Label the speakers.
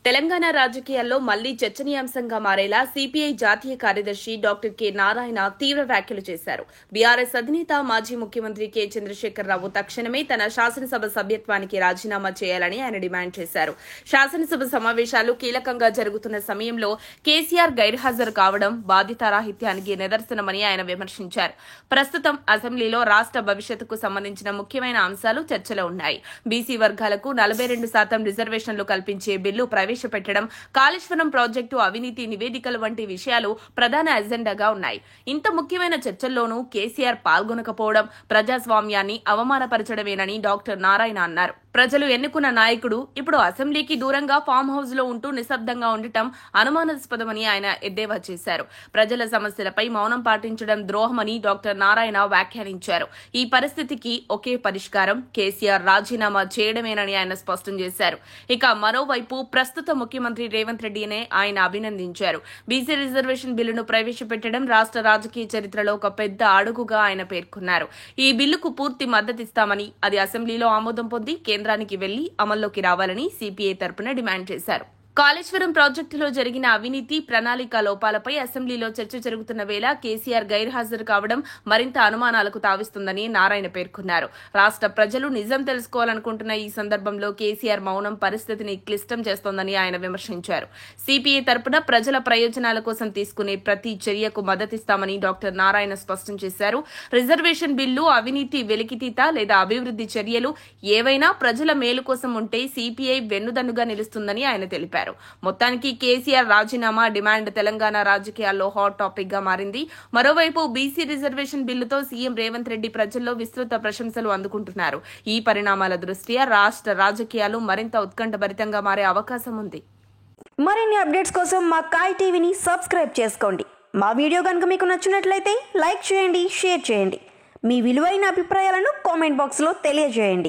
Speaker 1: తెలంగాణ రాజకీయాల్లో మళ్లీ చర్చనీయాంశంగా మారేలా సిపిఐ జాతీయ కార్యదర్శి డాక్టర్ కె నారాయణ తీవ్ర వ్యాఖ్యలు చేశారు. బీఆర్ఎస్ అధినేత మాజీ ముఖ్యమంత్రి కె చంద్రశేఖరరావు తక్షణమే తన శాసనసభ సభ్యత్వానికి రాజీనామా చేయాలని ఆయన డిమాండ్ చేశారు. శాసనసభ సమావేశాలు కీలకంగా జరుగుతున్న సమయంలో కేసీఆర్ గైర్హాజరు కావడం బాధ్యతారాహిత్యానికి నిదర్శనమని ఆయన విమర్శించారు. ప్రస్తుతం అసెంబ్లీలో రాష్ట్ర భవిష్యత్తుకు సంబంధించిన ముఖ్యమైన అంశాలు చర్చలో ఉన్నాయి. బీసీ వర్గాలకు 42% రిజర్వేషన్లు కల్పించే బిల్లు ప్రవేశపెట్టడం, కాళేశ్వరం ప్రాజెక్టు అవినీతి నివేదికలు వంటి విషయాలు ప్రధాన ఎజెండాగా ఉన్నాయి. ఇంత ముఖ్యమైన చర్చల్లోనూ కేసీఆర్ పాల్గొనకపోవడం ప్రజాస్వామ్యాన్ని అవమానపరచడమేనని డాక్టర్ నారాయణ అన్నారు. ప్రజలు ఎన్నుకున్న నాయకుడు ఇప్పుడు అసెంబ్లీకి దూరంగా ఫామ్ హౌస్ లో ఉంటూ నిశ్శబ్దంగా ఉండటం అనుమానాస్పదమని ఆయన ఎద్దేవా చేశారు. ప్రజల సమస్యలపై మౌనం పాటించడం ద్రోహమని డాక్టర్ నారాయణ వ్యాఖ్యానించారు. ఈ పరిస్థితికి ఒకే పరిష్కారం కేసీఆర్ రాజీనామా చేయడమేనని ఆయన స్పష్టం చేశారు. ఇక మరోవైపు ప్రస్తుత ముఖ్యమంత్రి రేవంత్ రెడ్డినే ఆయన అభినందించారు. బీసీ రిజర్వేషన్ బిల్లును ప్రవేశపెట్టడం రాష్ట్ర రాజకీయ చరిత్రలో ఒక పెద్ద అడుగుగా ఆయన పేర్కొన్నారు. ఈ బిల్లుకు పూర్తి మద్దతిస్తామని, అది అసెంబ్లీలో ఆమోదం పొంది కేంద్రానికి వెళ్లి అమల్లోకి రావాలని సిపిఐ తరపున డిమాండ్ చేశారు. కాళేశ్వరం ప్రాజెక్టులో జరిగిన అవినీతి, ప్రణాళిక లోపాలపై అసెంబ్లీలో చర్చ జరుగుతున్న వేళ కేసీఆర్ గైర్హాజరు కావడం మరింత అనుమానాలకు తావిస్తుందని నారాయణ పేర్కొన్నారు. రాష్ట్ర ప్రజలు నిజం తెలుసుకోవాలనుకుంటున్న ఈ సందర్భంలో కేసీఆర్ మౌనం పరిస్థితిని క్లిష్టం చేస్తోందని ఆయన విమర్శించారు. సిపిఐ తరపున ప్రజల ప్రయోజనాల కోసం తీసుకునే ప్రతి చర్యకు మద్దతిస్తామని డాక్టర్ నారాయణ స్పష్టం చేశారు. రిజర్వేషన్ బిల్లు, అవినీతి వెలికితీత లేదా అభివృద్ది చర్యలు ఏవైనా ప్రజల మేలు కోసం ఉంటే సిపిఐ వెన్నుదన్నుగా నిలుస్తుందని ఆయన తెలిపారు. మొత్తానికి కేసీఆర్ రాజీనామా డిమాండ్ తెలంగాణ రాజకీయాల్లో హాట్ టాపిక్ గా మారింది. మరోవైపు బీసీ రిజర్వేషన్ బిల్లుతో సీఎం రేవంత్ రెడ్డి ప్రజల్లో విస్తృత ప్రశంసలు అందుకుంటున్నారు. ఈ పరిణామాల దృష్ట్యా రాష్ట్ర రాజకీయాలు మరింత ఉత్కంఠభరితంగా మారే అవకాశం ఉంది.
Speaker 2: మరిన్ని అప్డేట్స్ కోసం మా కాయ్ టీవీని సబ్స్క్రైబ్ చేసుకోండి. మా వీడియో కనుక మీకు నచ్చినట్లయితే లైక్ చేయండి, షేర్ చేయండి. మీ విలువైన అభిప్రాయాలను కామెంట్ బాక్స్లో తెలియజేయండి.